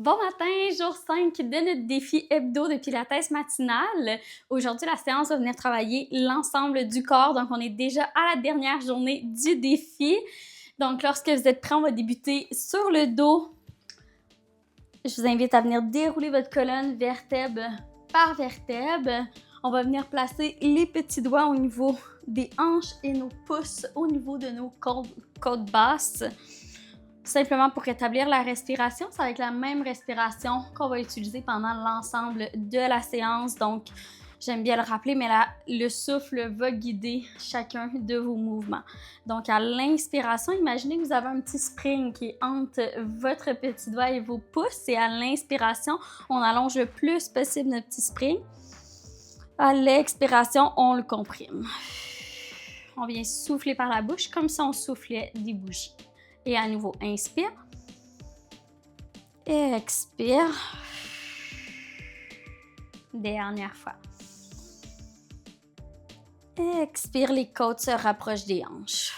Bon matin, jour 5 de notre défi hebdo de Pilates matinal. Aujourd'hui, la séance va venir travailler l'ensemble du corps. Donc, on est déjà à la dernière journée du défi. Donc, lorsque vous êtes prêts, on va débuter sur le dos. Je vous invite à venir dérouler votre colonne vertèbre par vertèbre. On va venir placer les petits doigts au niveau des hanches et nos pouces au niveau de nos côtes basses. Simplement pour rétablir la respiration, c'est avec la même respiration qu'on va utiliser pendant l'ensemble de la séance. Donc, j'aime bien le rappeler, mais là, le souffle va guider chacun de vos mouvements. Donc, à l'inspiration, imaginez que vous avez un petit spring qui est entre votre petit doigt et vos pouces. Et à l'inspiration, on allonge le plus possible notre petit spring. À l'expiration, on le comprime. On vient souffler par la bouche comme si on soufflait des bougies. Et à nouveau, inspire. Et expire. Dernière fois. Et expire, les côtes se rapprochent des hanches.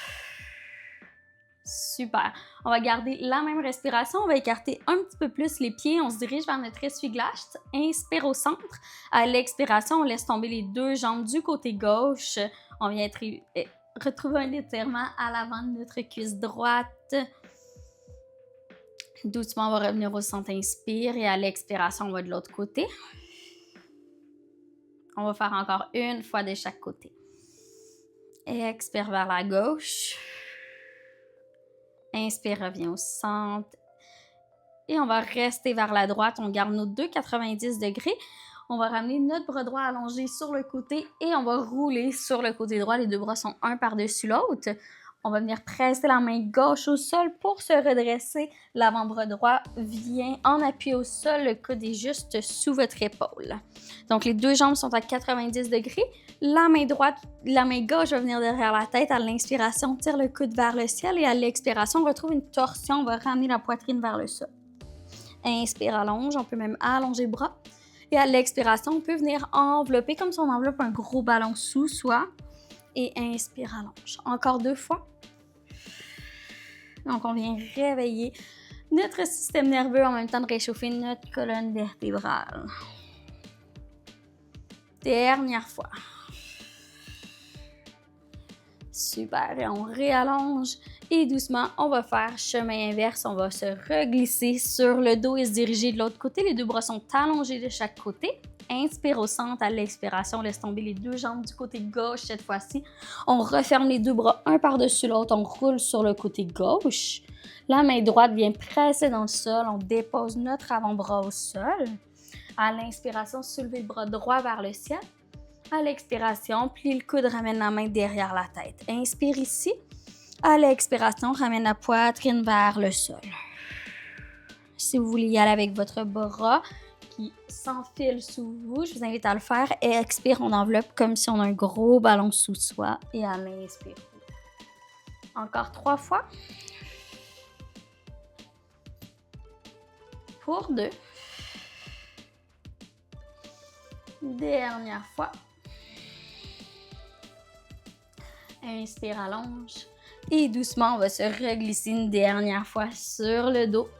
Super. On va garder la même respiration. On va écarter un petit peu plus les pieds. On se dirige vers notre essuie-glace. Inspire au centre. À l'expiration, on laisse tomber les deux jambes du côté gauche. On vient retrouver un étirement à l'avant de notre cuisse droite. Doucement, on va revenir au centre, inspire, et à l'expiration, on va de l'autre côté. On va faire encore une fois de chaque côté. Et expire vers la gauche. Inspire, reviens au centre. Et on va rester vers la droite. On garde nos deux 90 degrés. On va ramener notre bras droit allongé sur le côté et on va rouler sur le côté droit. Les deux bras sont un par-dessus l'autre. On va venir presser la main gauche au sol pour se redresser. L'avant-bras droit vient en appui au sol. Le coude est juste sous votre épaule. Donc, les deux jambes sont à 90 degrés. La main gauche va venir derrière la tête. À l'inspiration, on tire le coude vers le ciel et à l'expiration, on retrouve une torsion. On va ramener la poitrine vers le sol. Inspire, allonge. On peut même allonger le bras. Et à l'expiration, on peut venir envelopper comme si on enveloppe un gros ballon sous soi. Et inspire, allonge. Encore deux fois. Donc, on vient réveiller notre système nerveux en même temps de réchauffer notre colonne vertébrale. Dernière fois. Super. Et on réallonge. Et doucement, on va faire chemin inverse. On va se reglisser sur le dos et se diriger de l'autre côté. Les deux bras sont allongés de chaque côté. Inspire au centre, à l'expiration, on laisse tomber les deux jambes du côté gauche cette fois-ci. On referme les deux bras un par-dessus l'autre, on roule sur le côté gauche. La main droite vient presser dans le sol, on dépose notre avant-bras au sol. À l'inspiration, soulevez le bras droit vers le ciel. À l'expiration, plie le coude, ramène la main derrière la tête. Inspire ici. À l'expiration, ramène la poitrine vers le sol. Si vous voulez y aller avec votre bras qui s'enfile sous vous, je vous invite à le faire. Et expire, on enveloppe comme si on a un gros ballon sous soi. Et à l'inspire. Encore 3 fois. Pour 2. Dernière fois. Inspire, allonge. Et doucement, on va se reglisser une dernière fois sur le dos.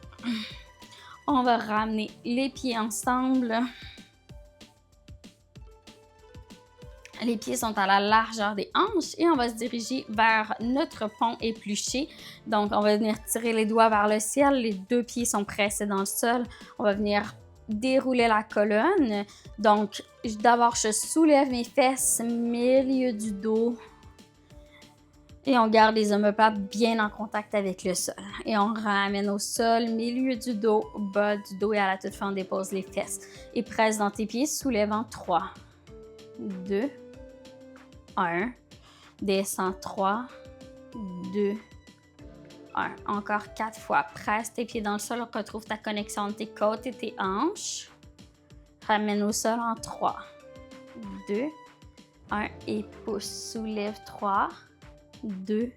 On va ramener les pieds ensemble. Les pieds sont à la largeur des hanches et on va se diriger vers notre pont épluché. Donc, on va venir tirer les doigts vers le ciel. Les deux pieds sont pressés dans le sol. On va venir dérouler la colonne. Donc, d'abord, je soulève mes fesses, milieu du dos. Et on garde les omoplates bien en contact avec le sol. Et on ramène au sol, milieu du dos, bas du dos et à la toute fin, on dépose les fesses. Et presse dans tes pieds, soulève en 3, 2, 1. Descends 3, 2, 1. Encore 4 fois. Presse tes pieds dans le sol, retrouve ta connexion entre tes côtes et tes hanches. Ramène au sol en 3, 2, 1 et pousse. Soulève 3, 2,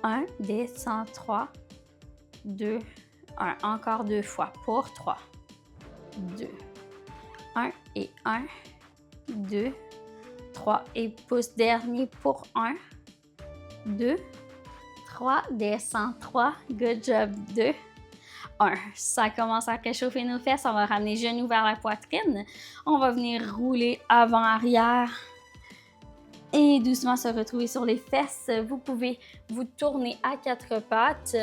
1, descends 3, 2, 1. Encore 2 fois pour 3, 2, 1 et 1, 2, 3 et pousse. Dernier pour 1, 2, 3, descends 3, good job 2, 1. Ça commence à réchauffer nos fesses. On va ramener les genoux vers la poitrine. On va venir rouler avant-arrière. Et doucement se retrouver sur les fesses. Vous pouvez vous tourner à quatre pattes.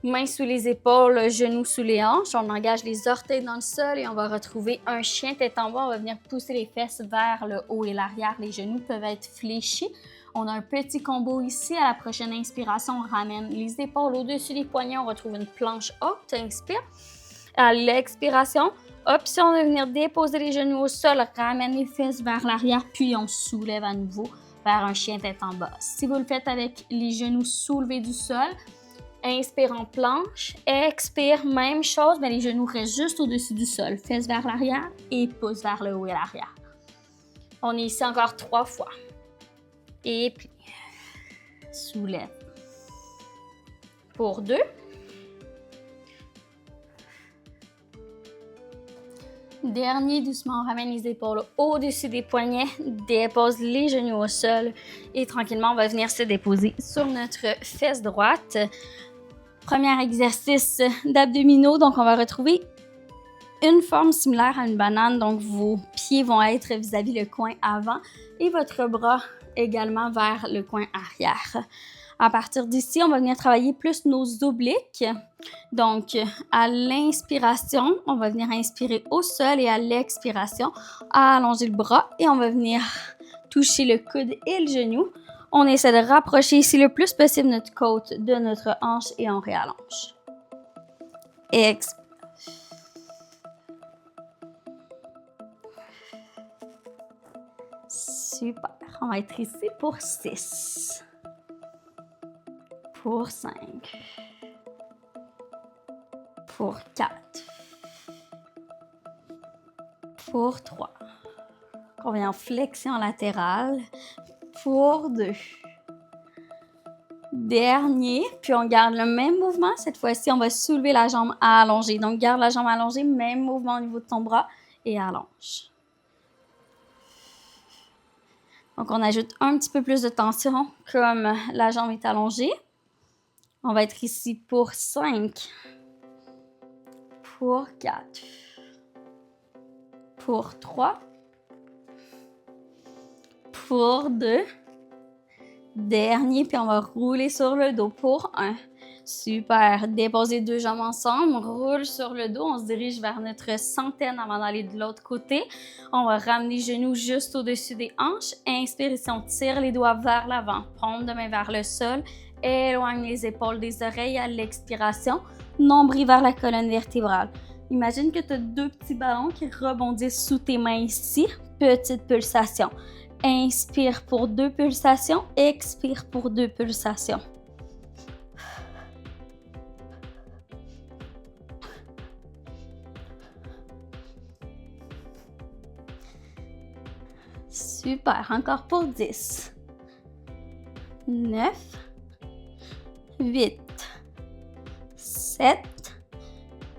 Mains sous les épaules, genoux sous les hanches. On engage les orteils dans le sol et on va retrouver un chien tête en bas. On va venir pousser les fesses vers le haut et l'arrière. Les genoux peuvent être fléchis. On a un petit combo ici. À la prochaine inspiration, on ramène les épaules au-dessus des poignets. On retrouve une planche haute. Inspire. À l'expiration, option de venir déposer les genoux au sol. Ramène les fesses vers l'arrière, puis on soulève à nouveau vers un chien tête en bas. Si vous le faites avec les genoux soulevés du sol, inspire en planche, expire, même chose, mais les genoux restent juste au-dessus du sol. Fesses vers l'arrière et pouce vers le haut et l'arrière. On est ici encore 3 fois. Et plie. Soulève. Pour 2. Dernier, doucement, on ramène les épaules au-dessus des poignets, dépose les genoux au sol et tranquillement, on va venir se déposer sur notre fesse droite. Premier exercice d'abdominaux, donc on va retrouver une forme similaire à une banane, donc vos pieds vont être vis-à-vis le coin avant et votre bras également vers le coin arrière. À partir d'ici, on va venir travailler plus nos obliques. Donc, à l'inspiration, on va venir inspirer au sol et à l'expiration, allonger le bras et on va venir toucher le coude et le genou. On essaie de rapprocher ici le plus possible notre côte de notre hanche et on réallonge. Expire. Super. On va être ici pour 6. Pour 5. Pour 4. Pour 3. On vient en flexion latérale. Pour 2. Dernier, puis on garde le même mouvement. Cette fois-ci, on va soulever la jambe allongée. Donc, garde la jambe allongée, même mouvement au niveau de ton bras et allonge. Donc, on ajoute un petit peu plus de tension comme la jambe est allongée. On va être ici pour 5. Pour 4. Pour 3. Pour 2. Dernier, puis on va rouler sur le dos pour 1. Super. Déposez 2 jambes ensemble, on roule sur le dos, on se dirige vers notre centaine avant d'aller de l'autre côté. On va ramener les genoux juste au-dessus des hanches. Inspire ici, on tire les doigts vers l'avant. Paume de main vers le sol. Éloigne les épaules des oreilles à l'expiration. Nombril vers la colonne vertébrale. Imagine que tu as 2 petits ballons qui rebondissent sous tes mains ici. Petite pulsation. Inspire pour 2 pulsations. Expire pour 2 pulsations. Super. Encore pour 10. 9. 8. 7.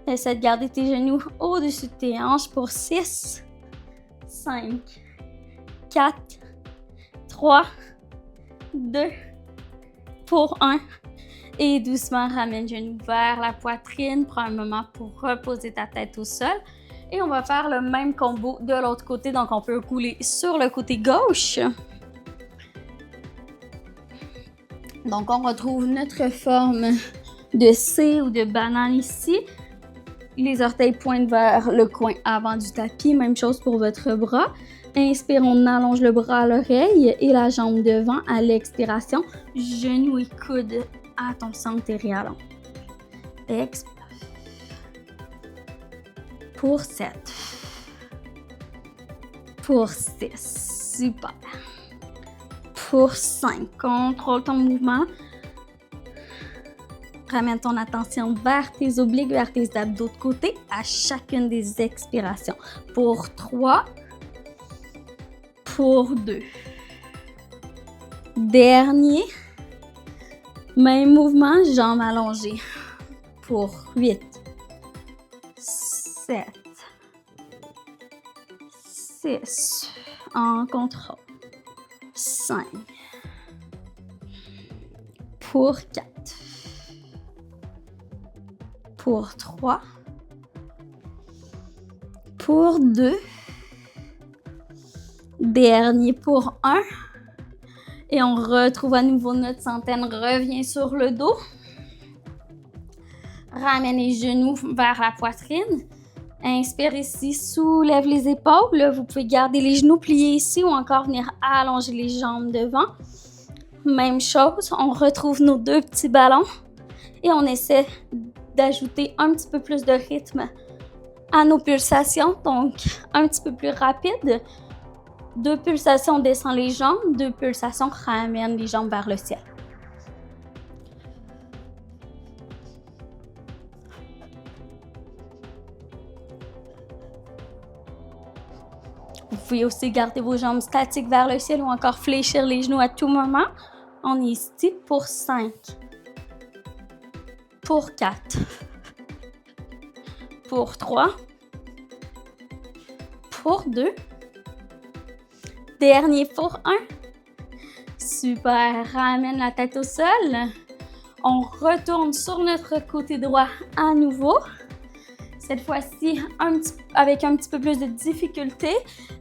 Essaie de garder tes genoux au-dessus de tes hanches pour 6. 5. 4. 3. 2. Pour 1. Et doucement, ramène les genoux vers la poitrine. Prends un moment pour reposer ta tête au sol. Et on va faire le même combo de l'autre côté. Donc, on peut rouler sur le côté gauche. Donc, on retrouve notre forme de C ou de banane ici. Les orteils pointent vers le coin avant du tapis. Même chose pour votre bras. Inspire, on allonge le bras à l'oreille et la jambe devant à l'expiration. Genoux et coudes à ton centre et réallonge. Expire. Pour 7. Pour 6. Super. Pour 5. Contrôle ton mouvement. Ramène ton attention vers tes obliques, vers tes abdos de côté à chacune des expirations. Pour 3. Pour 2. Dernier. Même mouvement, jambes allongées. Pour 8. 7. 6. En contrôle. 5. Pour 4. pour 3, pour 2, dernier pour 1. Et on retrouve à nouveau notre centaine, revient sur le dos. Ramène les genoux vers la poitrine. Inspire ici, soulève les épaules. Là, vous pouvez garder les genoux pliés ici ou encore venir allonger les jambes devant. Même chose, on retrouve nos deux petits ballons et on essaie d'ajouter un petit peu plus de rythme à nos pulsations, donc un petit peu plus rapide. 2 pulsations, on descend les jambes, 2 pulsations, ramène les jambes vers le ciel. Vous pouvez aussi garder vos jambes statiques vers le ciel ou encore fléchir les genoux à tout moment. On est ici pour 5, pour 4, pour 3, pour 2, dernier pour 1. Super, ramène la tête au sol. On retourne sur notre côté droit à nouveau. Cette fois-ci, avec un petit peu plus de difficulté.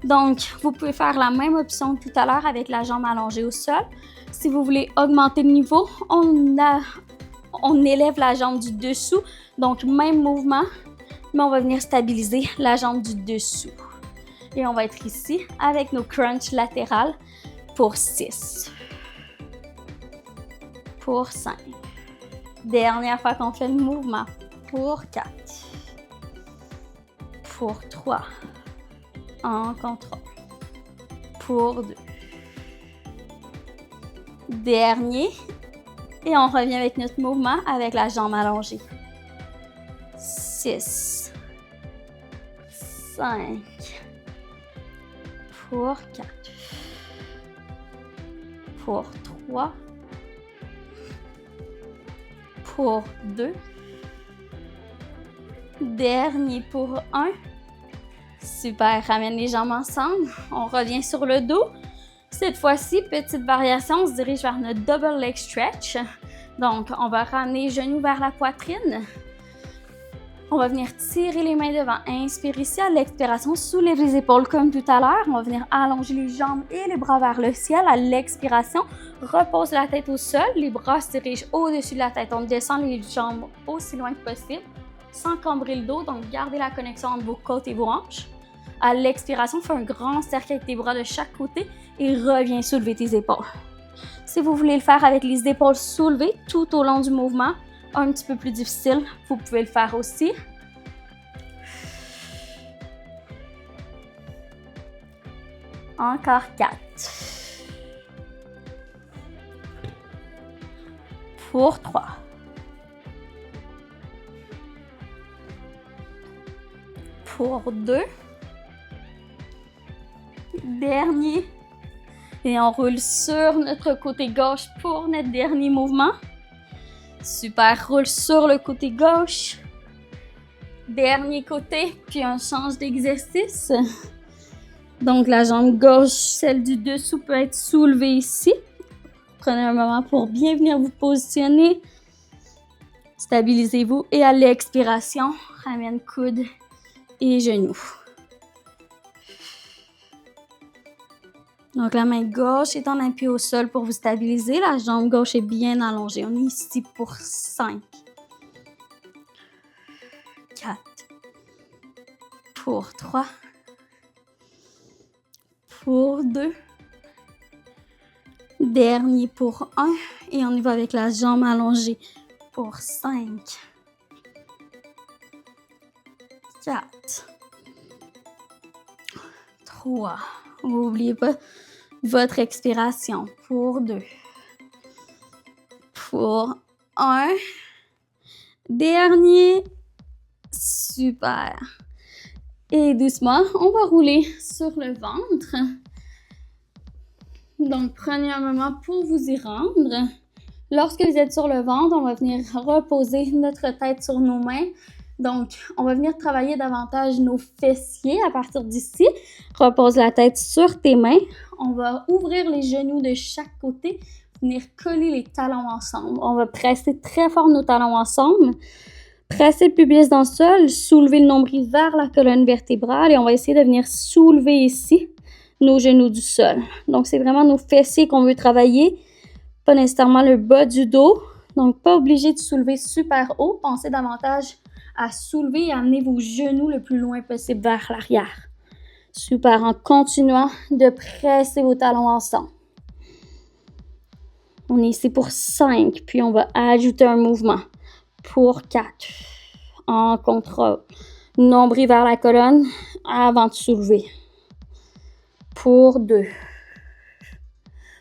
Donc, vous pouvez faire la même option que tout à l'heure avec la jambe allongée au sol. Si vous voulez augmenter le niveau, on élève la jambe du dessous. Donc, même mouvement, mais on va venir stabiliser la jambe du dessous. Et on va être ici avec nos crunchs latérales pour 6. Pour 5. Dernière fois qu'on fait le mouvement. Pour 4. Pour 3. En contrôle. Pour 2. Dernier. Et on revient avec notre mouvement avec la jambe allongée. 6. 5. Pour 4. Pour 3. Pour 2. Dernier pour 1. Super, ramène les jambes ensemble. On revient sur le dos. Cette fois-ci, petite variation, on se dirige vers notre double leg stretch. Donc, on va ramener les genoux vers la poitrine. On va venir tirer les mains devant. Inspire ici, à l'expiration, soulève les épaules comme tout à l'heure. On va venir allonger les jambes et les bras vers le ciel. À l'expiration, repose la tête au sol. Les bras se dirigent au-dessus de la tête. On descend les jambes aussi loin que possible, sans cambrer le dos. Donc, gardez la connexion entre vos côtes et vos hanches. À l'expiration, fais un grand cercle avec tes bras de chaque côté et reviens soulever tes épaules. Si vous voulez le faire avec les épaules soulevées tout au long du mouvement, un petit peu plus difficile, vous pouvez le faire aussi. Encore 4. Pour 3. Pour 2. Dernier. Et on roule sur notre côté gauche pour notre dernier mouvement. Super, roule sur le côté gauche. Dernier côté, puis on change d'exercice. Donc la jambe gauche, celle du dessous, peut être soulevée ici. Prenez un moment pour bien venir vous positionner. Stabilisez-vous et à l'expiration, ramène coude et genoux. Donc, la main gauche est en appui au sol pour vous stabiliser. La jambe gauche est bien allongée. On est ici pour 5. 4. Pour 3. Pour 2. Dernier pour 1. Et on y va avec la jambe allongée pour 5. 4. 3. N'oubliez pas votre expiration pour 2. Pour 1. Dernier. Super. Et doucement, on va rouler sur le ventre. Donc, prenez un moment pour vous y rendre. Lorsque vous êtes sur le ventre, on va venir reposer notre tête sur nos mains. Donc, on va venir travailler davantage nos fessiers à partir d'ici. Repose la tête sur tes mains. On va ouvrir les genoux de chaque côté, venir coller les talons ensemble. On va presser très fort nos talons ensemble. Pressez le pubis dans le sol, soulevez le nombril vers la colonne vertébrale et on va essayer de venir soulever ici nos genoux du sol. Donc, c'est vraiment nos fessiers qu'on veut travailler, pas nécessairement le bas du dos. Donc, pas obligé de soulever super haut. Pensez davantage à soulever et amener vos genoux le plus loin possible vers l'arrière. Super, en continuant de presser vos talons ensemble. On est ici pour 5, puis on va ajouter un mouvement. Pour 4, en contrôle. Nombril vers la colonne avant de soulever. Pour 2.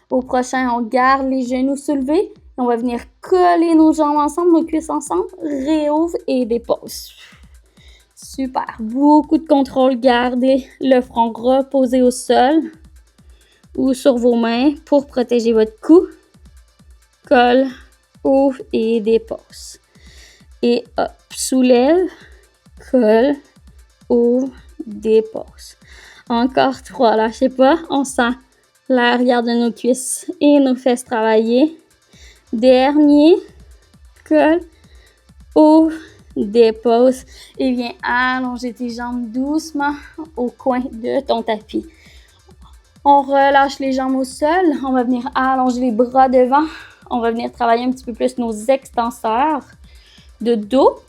Au prochain, on garde les genoux soulevés. On va venir coller nos jambes ensemble, nos cuisses ensemble. Réouvre et dépose. Super. Beaucoup de contrôle. Gardez le front reposé au sol ou sur vos mains pour protéger votre cou. Colle, ouvre et dépose. Et hop, soulève, colle, ouvre, dépose. Encore 3, lâchez pas. On sent l'arrière de nos cuisses et nos fesses travailler. Dernier, colle, ouvre, dépose et viens allonger tes jambes doucement au coin de ton tapis. On relâche les jambes au sol. On va venir allonger les bras devant. On va venir travailler un petit peu plus nos extenseurs de dos.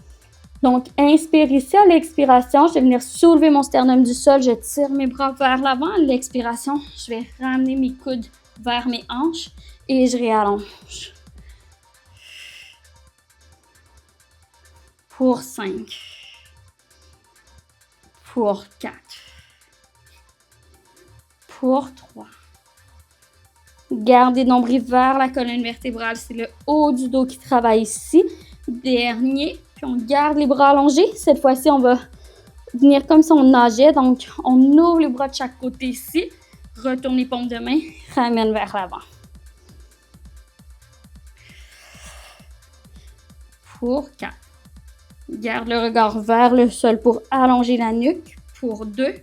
Donc, inspire ici. À l'expiration, je vais venir soulever mon sternum du sol. Je tire mes bras vers l'avant. À l'expiration, je vais ramener mes coudes vers mes hanches et je réallonge. Pour 5. Pour 4. Pour 3. Gardez le nombril vers la colonne vertébrale. C'est le haut du dos qui travaille ici. Dernier. Puis on garde les bras allongés. Cette fois-ci, on va venir comme si on nageait. Donc, on ouvre les bras de chaque côté ici. Retourne les paumes de main. Ramène vers l'avant. Pour 4. Garde le regard vers le sol pour allonger la nuque. Pour 2.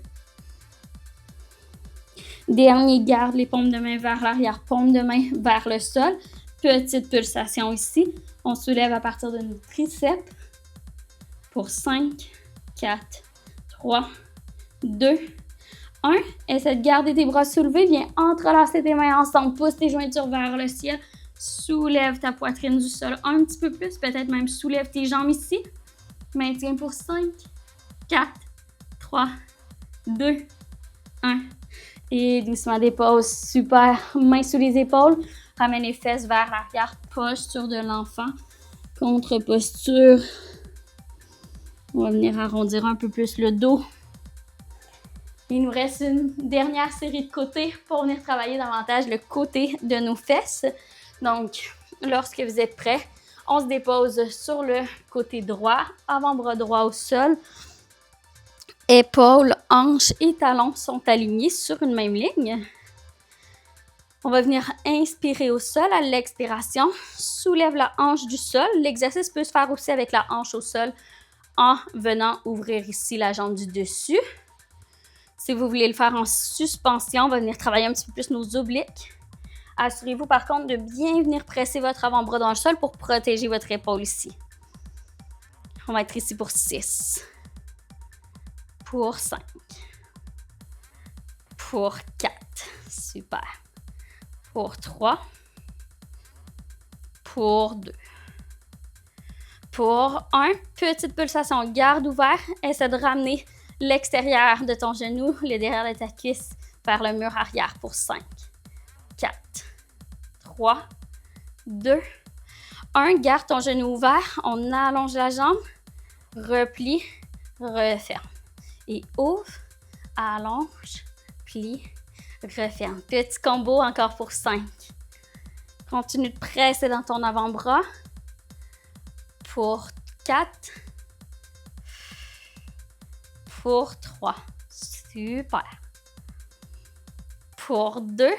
Dernier, garde les paumes de main vers l'arrière, paumes de main vers le sol. Petite pulsation ici. On soulève à partir de nos triceps. Pour 5, 4, 3, 2, 1. Essaie de garder tes bras soulevés. Viens entrelacer tes mains ensemble. Pousse tes jointures vers le ciel. Soulève ta poitrine du sol un petit peu plus. Peut-être même soulève tes jambes ici. Maintiens pour 5, 4, 3, 2, 1. Et doucement dépose. Super. Mains sous les épaules. Ramène les fesses vers l'arrière. Posture de l'enfant. Contre-posture. On va venir arrondir un peu plus le dos. Il nous reste une dernière série de côtés pour venir travailler davantage le côté de nos fesses. Donc, lorsque vous êtes prêts, on se dépose sur le côté droit. Avant-bras droit au sol. Épaules, hanches et talons sont alignés sur une même ligne. On va venir inspirer au sol. À l'expiration, soulève la hanche du sol. L'exercice peut se faire aussi avec la hanche au sol en venant ouvrir ici la jambe du dessus. Si vous voulez le faire en suspension, on va venir travailler un petit peu plus nos obliques. Assurez-vous par contre de bien venir presser votre avant-bras dans le sol pour protéger votre épaule ici. On va être ici pour 6. Pour 5. Pour 4. Super. Pour 3. Pour 2. Pour 1. Petite pulsation. Garde ouvert. Essaie de ramener l'extérieur de ton genou, le derrière de ta cuisse, vers le mur arrière pour 5, 4, 3, 2, 1. Garde ton genou ouvert. On allonge la jambe. Replie. Referme. Et ouvre. Allonge. Plie. Referme. Petit combo encore pour 5. Continue de presser dans ton avant-bras. Pour 4. Pour 3. Super. Pour 2.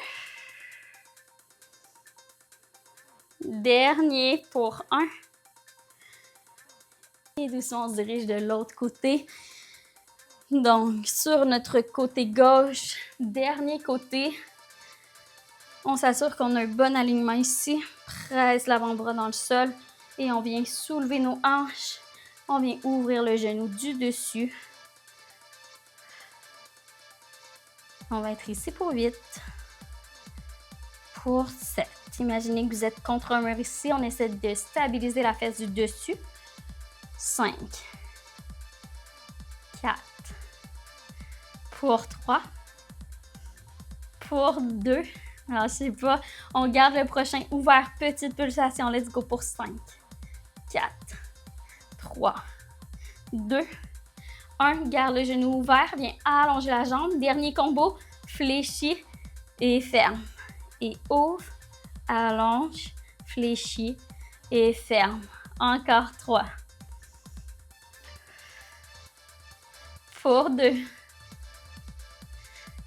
Dernier pour 1. Et doucement, on se dirige de l'autre côté. Donc, sur notre côté gauche, dernier côté, on s'assure qu'on a un bon alignement ici. Presse l'avant-bras dans le sol et on vient soulever nos hanches. On vient ouvrir le genou du dessus. On va être ici pour 8. Pour 7. Imaginez que vous êtes contre un mur ici. On essaie de stabiliser la fesse du dessus. 5. 4. Pour 3. Pour 2. Alors, je sais pas. On garde le prochain ouvert. Petite pulsation. Let's go pour 5. 4. 3. 2. 1. Garde le genou ouvert. Viens allonger la jambe. Dernier combo. Fléchis et ferme. Et ouvre, allonge, fléchis et ferme. Encore 3. Pour 2.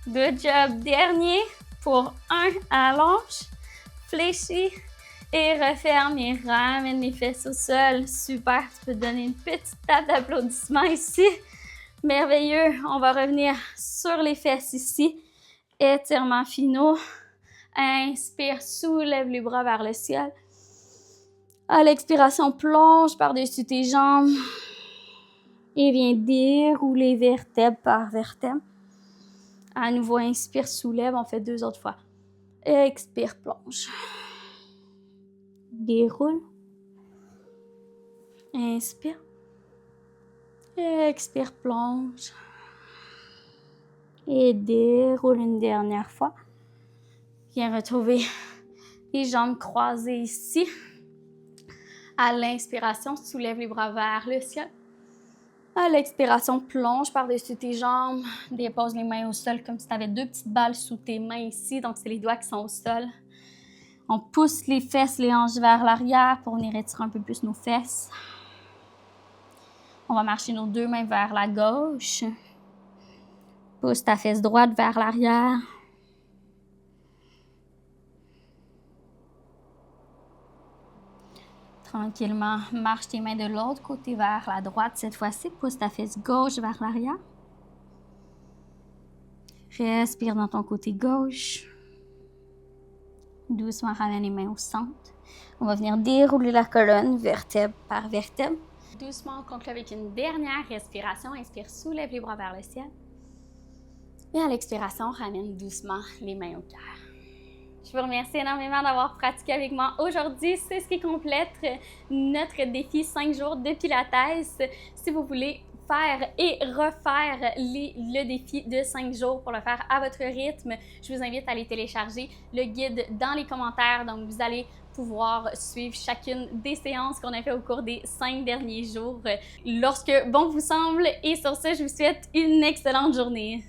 Good job. Dernier. Pour 1. Allonge, fléchis et referme et ramène les fesses au sol. Super. Tu peux donner une petite tape d'applaudissement ici. Merveilleux. On va revenir sur les fesses ici. Étirements finaux. Inspire, soulève les bras vers le ciel. À l'expiration, plonge par-dessus tes jambes. Et viens dérouler vertèbre par vertèbre. À nouveau, inspire, soulève. On fait 2 autres fois. Expire, plonge. Déroule. Inspire. Expire, plonge. Et déroule une dernière fois. Viens retrouver les jambes croisées ici. À l'inspiration, soulève les bras vers le ciel. À l'expiration, plonge par-dessus tes jambes. Dépose les mains au sol comme si tu avais 2 petites balles sous tes mains ici. Donc, c'est les doigts qui sont au sol. On pousse les fesses, les hanches vers l'arrière pour venir étirer un peu plus nos fesses. On va marcher nos 2 mains vers la gauche. Pousse ta fesse droite vers l'arrière. Tranquillement, marche tes mains de l'autre côté vers la droite. Cette fois-ci, pousse ta fesse gauche vers l'arrière. Respire dans ton côté gauche. Doucement, ramène les mains au centre. On va venir dérouler la colonne, vertèbre par vertèbre. Doucement, on conclut avec une dernière respiration. Inspire, soulève les bras vers le ciel. Et à l'expiration, ramène doucement les mains au cœur. Je vous remercie énormément d'avoir pratiqué avec moi aujourd'hui. C'est ce qui complète notre défi 5 jours de Pilates. Si vous voulez faire et refaire le défi de 5 jours pour le faire à votre rythme, je vous invite à aller télécharger le guide dans les commentaires. Donc, vous allez pouvoir suivre chacune des séances qu'on a fait au cours des 5 derniers jours lorsque bon vous semble. Et sur ce, je vous souhaite une excellente journée.